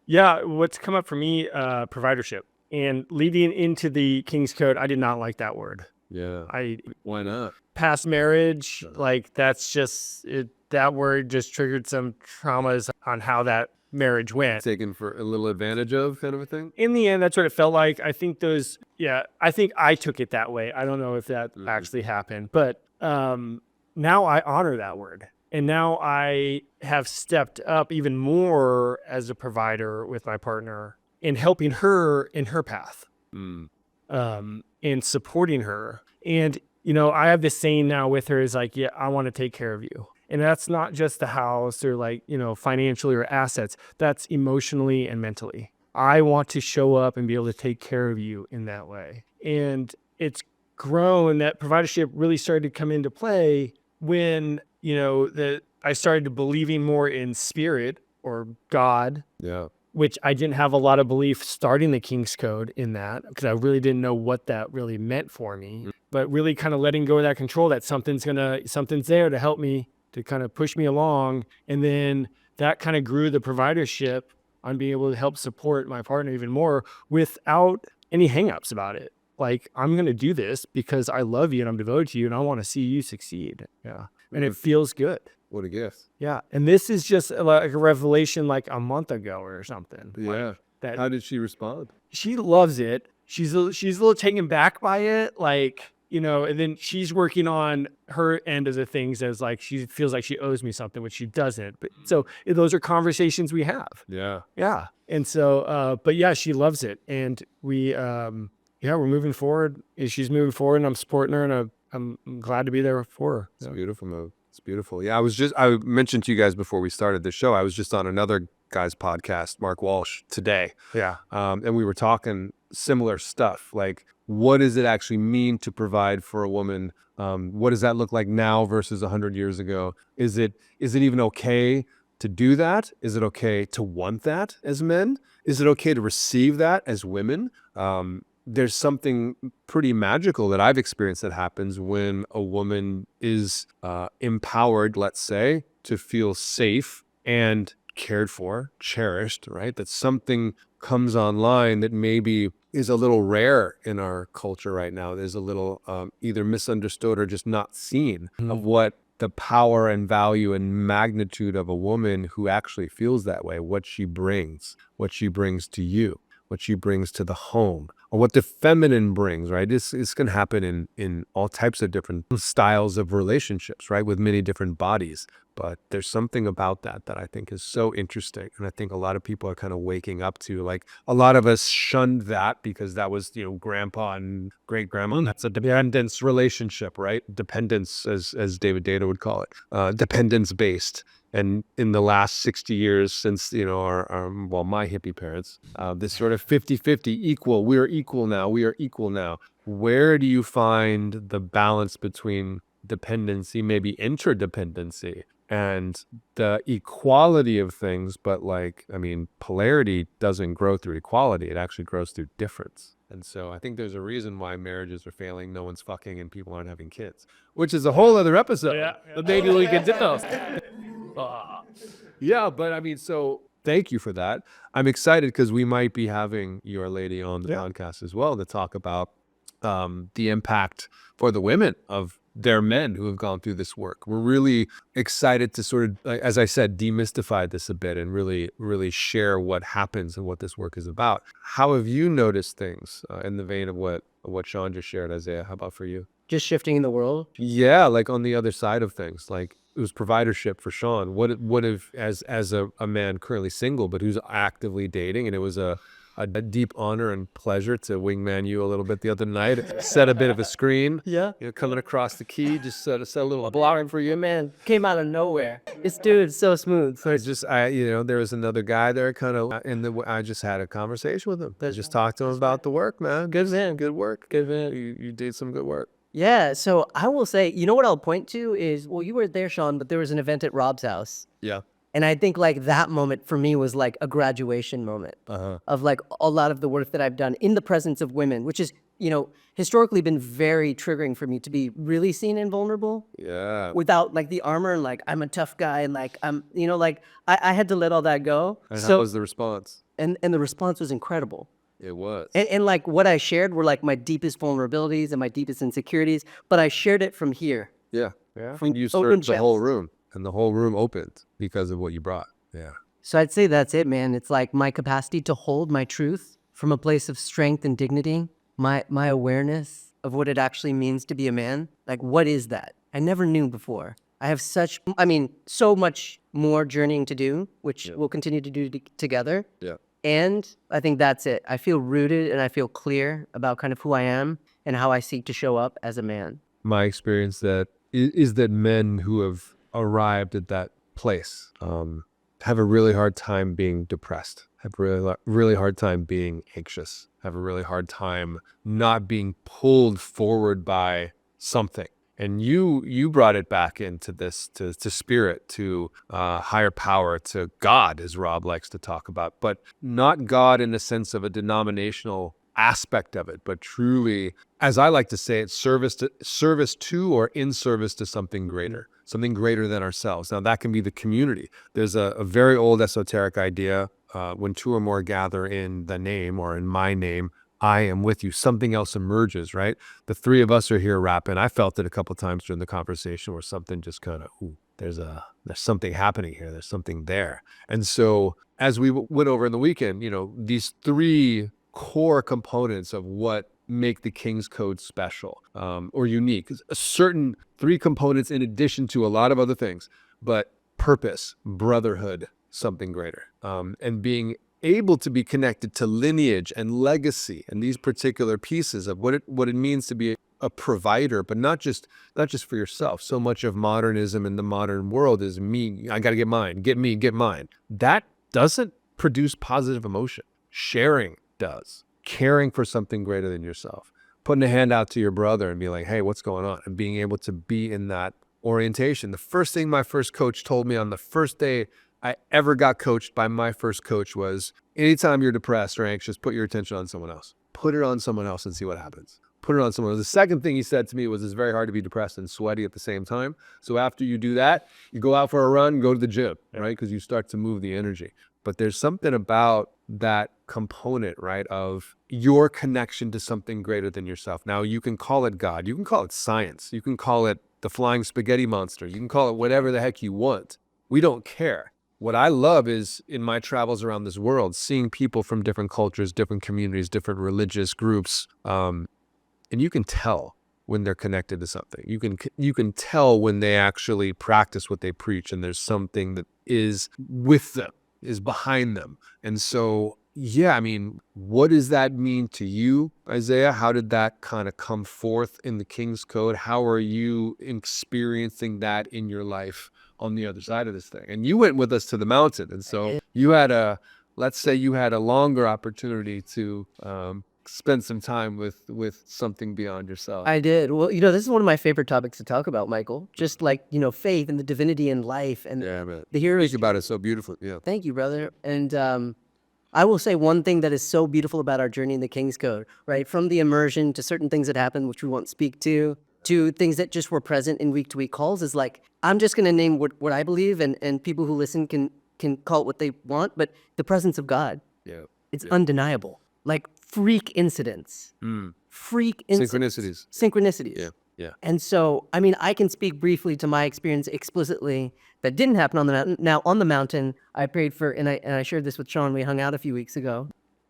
Yeah, what's come up for me, providership. And leading into the King's Code, I did not like that word. Yeah. Why not? Past marriage, that's just it. That word just triggered some traumas on how that marriage went. Taken for a little advantage of, kind of a thing? In the end, that's what it felt like. I think I took it that way. I don't know if that actually happened, but now I honor that word. And now I have stepped up even more as a provider with my partner in helping her in her path, in supporting her. And, I have this saying now with her is like, yeah, I want to take care of you. And that's not just the house or financially or assets. That's emotionally and mentally. I want to show up and be able to take care of you in that way. And it's grown, that providership really started to come into play when, I started believing more in spirit or God. Yeah. Which I didn't have a lot of belief starting the King's Code in that, because I really didn't know what that really meant for me. But really kind of letting go of that control, that something's there to help me, to kind of push me along. And then that kind of grew the providership on being able to help support my partner even more without any hangups about it. Like, I'm going to do this because I love you and I'm devoted to you and I want to see you succeed. Yeah. And it feels good. What a gift. Yeah. And this is just like a revelation like a month ago or something. Yeah. How did she respond? She loves it. She's a little taken back by it. And then she's working on her end of the things as she feels like she owes me something, which she doesn't. But so those are conversations we have. Yeah. Yeah. And so, but yeah, she loves it. And we're moving forward. She's moving forward and I'm supporting her and I'm glad to be there for her. It's a beautiful move. It's beautiful. Yeah. I mentioned to you guys before we started the show, I was just on another guy's podcast, Mark Walsh, today. Yeah. And we were talking similar stuff. Like, what does it actually mean to provide for a woman? What does that look like now versus 100 years ago? Is it even okay to do that? Is it okay to want that as men? Is it okay to receive that as women? There's something pretty magical that I've experienced that happens when a woman is empowered, let's say, to feel safe and cared for, cherished, right? That something comes online that maybe is a little rare in our culture right now. There's a little either misunderstood or just not seen of what the power and value and magnitude of a woman who actually feels that way, what she brings to you, what she brings to the home, or what the feminine brings, right? This can happen in all types of different styles of relationships, right? With many different bodies. But there's something about that I think is so interesting. And I think a lot of people are kind of waking up to, like, a lot of us shunned that because that was, grandpa and great grandma. That's a dependence relationship, right? Dependence, as David Data would call it, dependence based. And in the last 60 years since, my hippie parents, this sort of 50-50 equal, we are equal now. Where do you find the balance between dependency, maybe interdependency, and the equality of things? But polarity doesn't grow through equality. It actually grows through difference. And so I think there's a reason why marriages are failing, no one's fucking, and people aren't having kids, which is a whole other episode. Yeah. But maybe we can do those. Yeah, but so thank you for that. I'm excited because we might be having your lady on the podcast as well to talk about the impact for the women of their men who have gone through this work. We're really excited to sort of, as I said, demystify this a bit and really, really share what happens and what this work is about. How have you noticed things in the vein of what Sean just shared, Isaiah? How about for you? Just shifting in the world. Yeah, like on the other side of things, like it was providership for Sean. What if, as a man currently single, but who's actively dating, and it was a deep honor and pleasure to wingman you a little bit the other night, set a bit of a screen, coming across the key, just set a little blocking for you. Man, came out of nowhere. This dude's so smooth. So it's just, there was another guy there kind of, I just had a conversation with him. I just talked to him about the work, man. Good man, good work. Good man. You did some good work. Yeah, so I will say, what I'll point to is, well, you were there, Sean, but there was an event at Rob's house. Yeah. And I think that moment for me was like a graduation moment of a lot of the work that I've done in the presence of women, which is, historically been very triggering for me to be really seen and vulnerable. Yeah. Without the armor and I'm a tough guy and I'm, I had to let all that go. And how was the response? And the response was incredible. It was. And what I shared were my deepest vulnerabilities and my deepest insecurities, but I shared it from here. Yeah. From you open searched the whole room, and the whole room opened because of what you brought. Yeah. So I'd say that's it, man. It's my capacity to hold my truth from a place of strength and dignity, my awareness of what it actually means to be a man. What is that? I never knew before. I have so much more journeying to do, which we'll continue to do together. Yeah. And I think that's it. I feel rooted and I feel clear about kind of who I am and how I seek to show up as a man. My experience is that men who have arrived at that place have a really hard time being depressed, have a really hard time being anxious, have a really hard time not being pulled forward by something. And you brought it back into this, to spirit, to higher power, to God, as Rob likes to talk about, but not God in the sense of a denominational aspect of it, but truly, as I like to say it, service to or in service to something greater than ourselves. Now that can be the community. There's a very old esoteric idea, when two or more gather in the name or in my name, I am with you. Something else emerges, right? The three of us are here rapping. I felt it a couple of times during the conversation where something just kind of, there's something happening here. There's something there. And so as we went over in the weekend, these three core components of what make the King's Code special or unique, a certain three components in addition to a lot of other things, but purpose, brotherhood, something greater, and being able to be connected to lineage and legacy and these particular pieces of what it means to be a provider, but not just for yourself. So much of modernism in the modern world is me. I got to get mine, get mine. That doesn't produce positive emotion. Sharing does. caring for something greater than yourself, putting a hand out to your brother and be like, hey, what's going on? And being able to be in that orientation. The first thing my first coach told me on the first day I ever got coached by my first coach was, anytime you're depressed or anxious, put your attention on someone else. Put it on someone else and see what happens. Put it on someone else. The second thing he said to me was, it's very hard to be depressed and sweaty at the same time. So after you do that, you go out for a run, go to the gym, right? Because you start to move the energy. But there's something about that component, right, of your connection to something greater than yourself. Now, you can call it God. You can call it science. You can call it the flying spaghetti monster. You can call it whatever the heck you want. We don't care. What I love is, in my travels around this world, seeing people from different cultures, different communities, different religious groups, and you can tell when they're connected to something. You can tell when they actually practice what they preach, and there's something that is with them, is behind them. And so, yeah, I mean, what does that mean to you, Isaiah? How did that kind of come forth in the King's Code? How are you experiencing that in your life on the other side of this thing? And you went with us to the mountain. And so you had let's say you had a longer opportunity to spend some time with something beyond yourself. I did. Well, this is one of my favorite topics to talk about, Michael. Just like, faith and the divinity in life and man. the heroes. Think about it so beautifully. Yeah. Thank you, brother. And I will say one thing that is so beautiful about our journey in the King's Code, right? From the immersion to certain things that happened, which we won't speak to things that just were present in week-to-week calls, is like, I'm just going to name what I believe, and people who listen can call it what they want, but the presence of God, it's undeniable. Like freak incidents, synchronicities. Yeah. And so, I mean, I can speak briefly to my experience explicitly that didn't happen on the mountain. Now, on the mountain, I prayed for, and I shared this with Sean. We hung out a few weeks ago.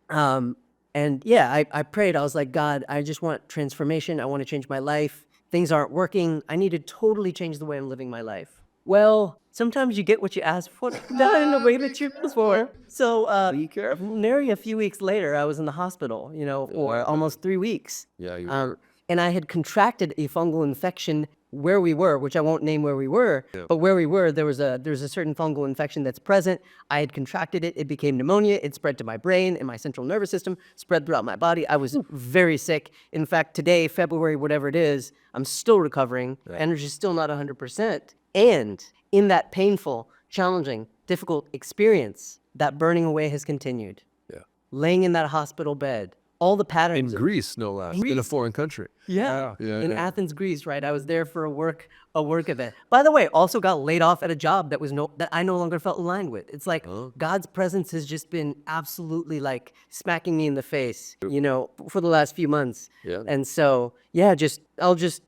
And yeah, I prayed. I was like, God, I just want transformation. I want to change my life. Things aren't working. I need to totally change the way I'm living my life. Well, sometimes you get what you ask for, not in the way that you asked for. So, Be careful. nearly a few weeks later, I was in the hospital, for almost 3 weeks. Yeah. And I had contracted a fungal infection where we were, which I won't name where we were, but where we were, there's a certain fungal infection that's present. I had contracted it. It became pneumonia. It spread to my brain and my central nervous system, spread throughout my body. I was very sick. In fact, today, February, whatever it is, I'm still recovering. Energy's still not 100%. And in that painful, challenging, difficult experience, that burning away has continued. Yeah. Laying in that hospital bed, all the patterns. In Greece, no less. In a foreign country. Yeah. Yeah. In Athens, Greece, right? I was there for a work event. By the way, also got laid off at a job that I no longer felt aligned with. It's like God's presence has just been absolutely like smacking me in the face, for the last few months. Yeah. And so, I'll just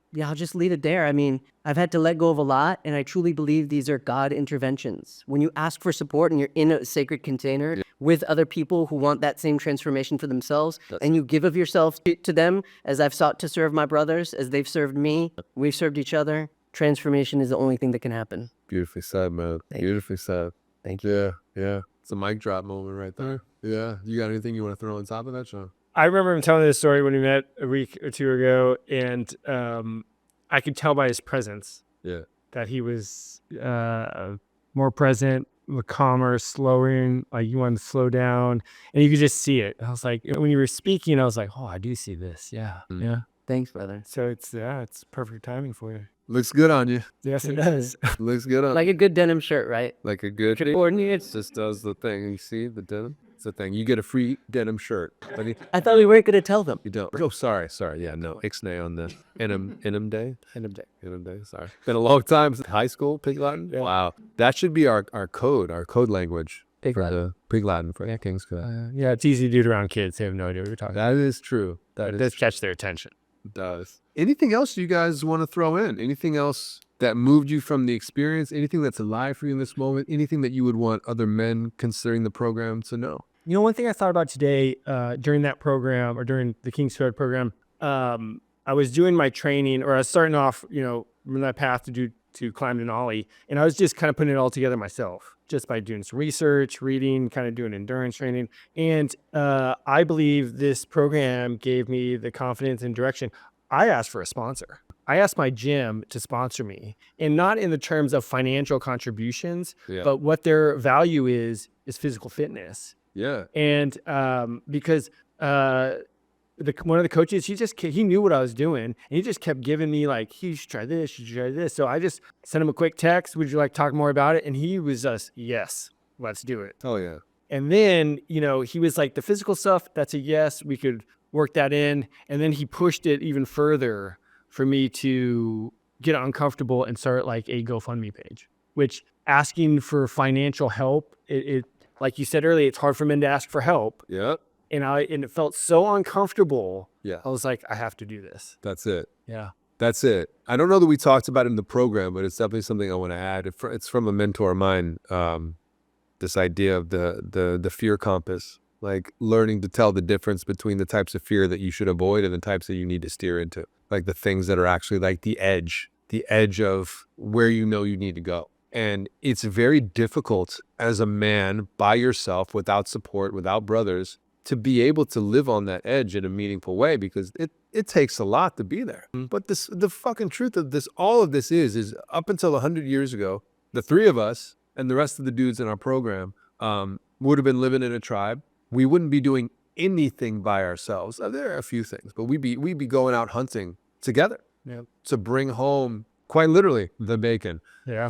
leave it there. I mean, I've had to let go of a lot, and I truly believe these are God interventions. When you ask for support and you're in a sacred container with other people who want that same transformation for themselves, and you give of yourself to them, as I've sought to serve my brothers, as they've served me, we've served each other, transformation is the only thing that can happen. Beautifully said, man. Beautifully said. Thank you. Yeah. It's a mic drop moment right there. Yeah. You got anything you want to throw on top of that, Sean? I remember him telling this story when we met a week or two ago, and I could tell by his presence that he was more present, calmer, slowing, like you wanted to slow down, and you could just see it. I was like, when you were speaking, I was like, oh, I do see this. Yeah. Thanks, brother. So it's perfect timing for you. Looks good on you. Yes, it does. Looks good on Like a good denim shirt, right? Like a good Coordinated. just does the thing. You see the denim? It's the thing. You get a free denim shirt. But I thought we weren't going to tell them. you don't. Oh, sorry. Yeah, no. Ixnay on the Inum Day. Inum Day. Sorry. Been a long time since high school, Pig Latin. Yeah. Wow. That should be our code language. Pig Latin. Pig Latin for King's Code. Yeah, it's easy to do it around kids. They have no idea what you're talking about. That is true. It does catch their attention. Does. Anything else you guys want to throw in? Anything else that moved you from the experience? Anything that's alive for you in this moment? Anything that you would want other men considering the program to know? One thing I thought about today during that program, or during the King's Code program, I was doing my training, or I was starting off, on that path to climb Denali, and I was just kind of putting it all together myself, just by doing some research, reading, kind of doing endurance training. And I believe this program gave me the confidence and direction. I asked for a sponsor. I asked my gym to sponsor me, and not in the terms of financial contributions, but what their value is physical fitness. Yeah. And because one of the coaches, he knew what I was doing, and he just kept giving me like, you should try this, you should try this. So I just sent him a quick text. Would you like to talk more about it? And he was just, yes, let's do it. Oh yeah. And then, he was like, the physical stuff, that's a yes, we could work that in. And then he pushed it even further for me to get uncomfortable and start like a GoFundMe page, which asking for financial help, it like you said earlier, it's hard for men to ask for help. Yeah. And it felt so uncomfortable. Yeah. I was like, I have to do this. That's it. Yeah. That's it. I don't know that we talked about it in the program, but it's definitely something I want to add. It's from a mentor of mine. This idea of the fear compass, like learning to tell the difference between the types of fear that you should avoid and the types that you need to steer into, like the things that are actually like the edge of where you need to go. And it's very difficult as a man by yourself, without support, without brothers, to be able to live on that edge in a meaningful way, because it takes a lot to be there. But the fucking truth of this, all of this is up until 100 years ago, the three of us and the rest of the dudes in our program would have been living in a tribe. We wouldn't be doing anything by ourselves. There are a few things, but we'd be going out hunting together to bring home, quite literally, the bacon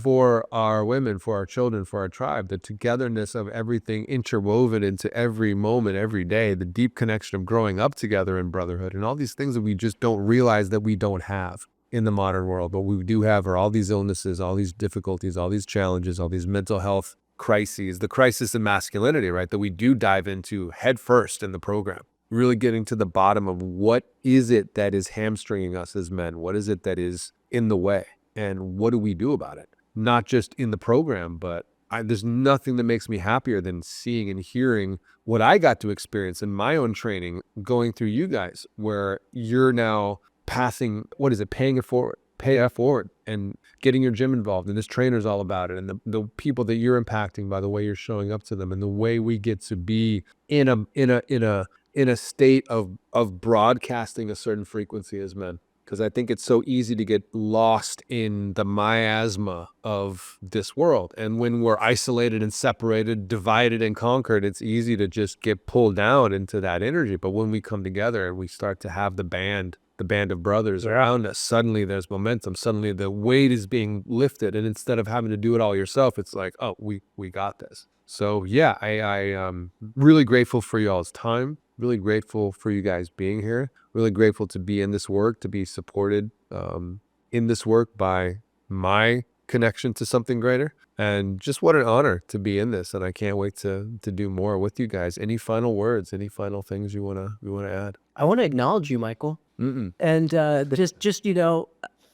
for our women, for our children, for our tribe. The togetherness of everything interwoven into every moment, every day, the deep connection of growing up together in brotherhood, and all these things that we just don't realize that we don't have in the modern world. But we do have are all these illnesses, all these difficulties, all these challenges, all these mental health crises, the crisis of masculinity, right, that we do dive into head first in the program. Really getting to the bottom of what is it that is hamstringing us as men? What is it that is in the way? And what do we do about it? Not just in the program, but there's nothing that makes me happier than seeing and hearing what I got to experience in my own training, going through you guys, where you're now paying it forward, pay it forward, and getting your gym involved. And this trainer's all about it. And the people that you're impacting by the way you're showing up to them, and the way we get to be in a state of broadcasting a certain frequency as men. Because I think it's so easy to get lost in the miasma of this world. And when we're isolated and separated, divided and conquered, it's easy to just get pulled down into that energy. But when we come together and we start to have the band of brothers around us, suddenly there's momentum. Suddenly the weight is being lifted. And instead of having to do it all yourself, it's like, oh, we got this. So yeah, I'm really grateful for y'all's time. Really grateful for you guys being here. Really grateful to be in this work, to be supported in this work by my connection to something greater. And just what an honor to be in this. And I can't wait to do more with you guys. Any final words, any final things you wanna add? I want to acknowledge you, Michael. And just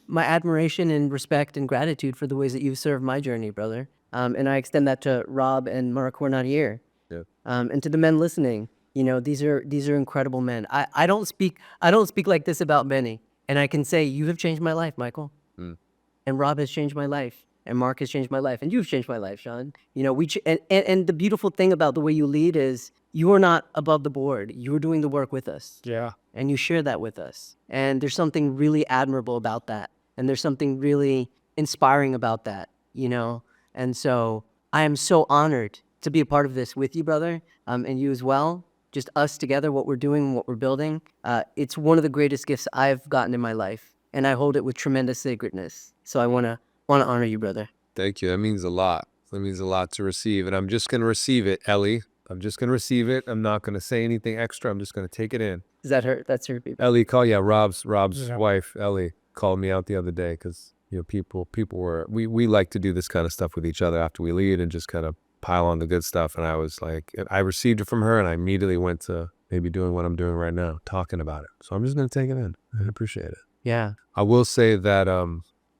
my admiration and respect and gratitude for the ways that you've served my journey, brother. And I extend that to Rob and Mark, who are not here. Yeah. And to the men listening, these are incredible men. I don't speak like this about many, and I can say you have changed my life, Michael. And Rob has changed my life, and Mark has changed my life, and you've changed my life, Sean. And the beautiful thing about the way you lead is you are not above the board. You are doing the work with us. Yeah. And you share that with us. And there's something really admirable about that. And there's something really inspiring about that, And so I am so honored to be a part of this with you, brother, and you as well. Just us together, what we're doing, what we're building. It's one of the greatest gifts I've gotten in my life, and I hold it with tremendous sacredness. So I want to honor you, brother. Thank you. That means a lot. That means a lot to receive, and I'm just going to receive it, Ellie. I'm just going to receive it. I'm not going to say anything extra. I'm just going to take it in. Is that her? That's her, people. Ellie Rob's wife, Ellie, called me out the other day because people were we like to do this kind of stuff with each other after we lead and just kind of pile on the good stuff. And I was like, I received it from her, and I immediately went to maybe doing what I'm doing right now, talking about it. So I'm just going to take it in. I appreciate it. Yeah. I will say that,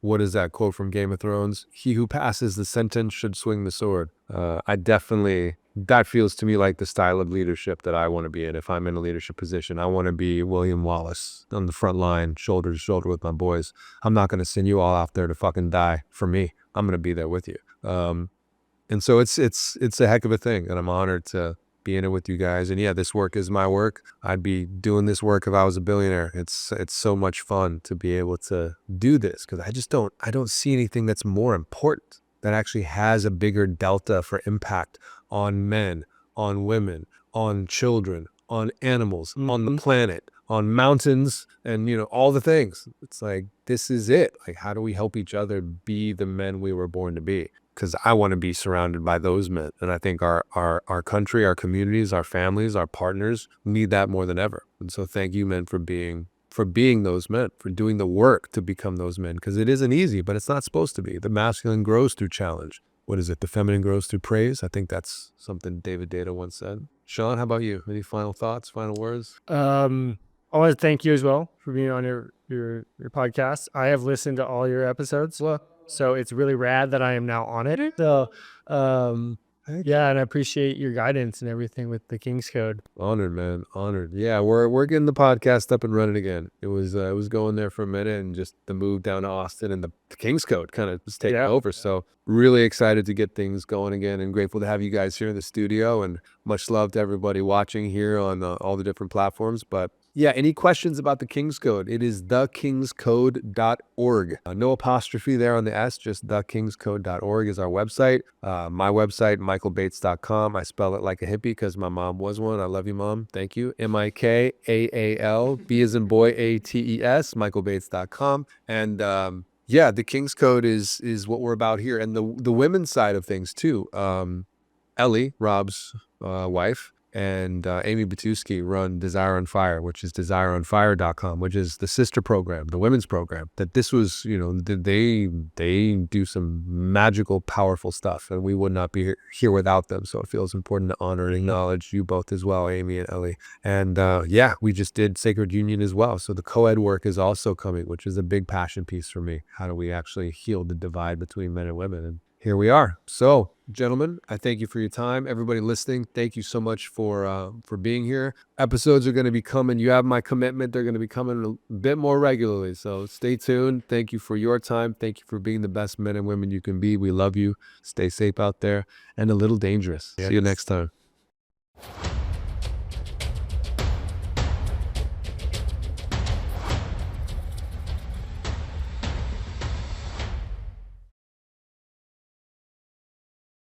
what is that quote from Game of Thrones? He who passes the sentence should swing the sword. That feels to me like the style of leadership that I want to be in. If I'm in a leadership position, I want to be William Wallace on the front line, shoulder to shoulder with my boys. I'm not going to send you all out there to fucking die for me. I'm going to be there with you. And so it's a heck of a thing, and I'm honored to be in it with you guys. And yeah, this work is my work. I'd be doing this work if I was a billionaire. It's so much fun to be able to do this, because I don't see anything that's more important, that actually has a bigger delta for impact on men, on women, on children, on animals, on the Mhm. planet, on mountains, and all the things. It's like, this is it. Like, how do we help each other be the men we were born to be? Because I want to be surrounded by those men. And I think our country, our communities, our families, our partners need that more than ever. And so thank you, men, for being those men, for doing the work to become those men. Because it isn't easy, but it's not supposed to be. The masculine grows through challenge. What is it? The feminine grows through praise. I think that's something David Data once said. Sean, how about you? Any final thoughts, final words? I want to thank you as well for being on your podcast. I have listened to all your episodes, so it's really rad that I am now on it. So, yeah, and I appreciate your guidance and everything with the King's Code. Honored, man. Honored. Yeah, we're getting the podcast up and running again. It was going there for a minute, and just the move down to Austin and the King's Code kind of was taking over. So really excited to get things going again, and grateful to have you guys here in the studio. And much love to everybody watching here on all the different platforms. But yeah, any questions about the King's Code? It is thekingscode.org. No apostrophe there on the S, just thekingscode.org is our website. My website, michaelbates.com. I spell it like a hippie because my mom was one. I love you, Mom. Thank you. Mikaal, B as in boy, ATES, michaelbates.com. And yeah, the King's Code is what we're about here. And the women's side of things too. Ellie, Rob's wife, and Amy Batuski run Desire on Fire, which is desireonfire.com, which is the sister program, the women's program. That this was, they do some magical, powerful stuff, and we would not be here without them. So it feels important to honor and acknowledge you both as well, Amy and Ellie. And yeah, we just did Sacred Union as well. So the co-ed work is also coming, which is a big passion piece for me. How do we actually heal the divide between men and women? And here we are. So, gentlemen, I thank you for your time. Everybody listening, thank you so much for being here. Episodes are going to be coming. You have my commitment. They're going to be coming a bit more regularly. So stay tuned. Thank you for your time. Thank you for being the best men and women you can be. We love you. Stay safe out there and a little dangerous. See you next time.